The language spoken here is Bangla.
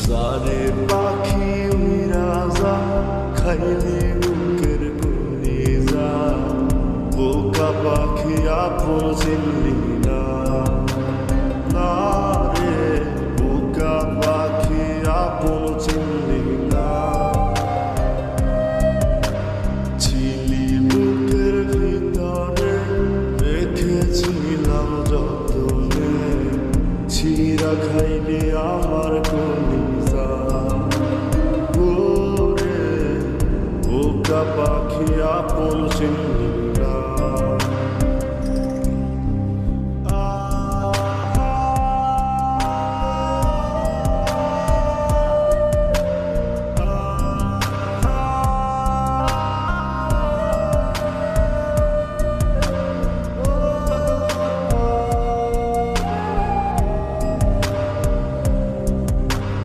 জানে পাখি উইরা যা খাইলে বুকের কলিজা বোকা পাখি আপন চিনলি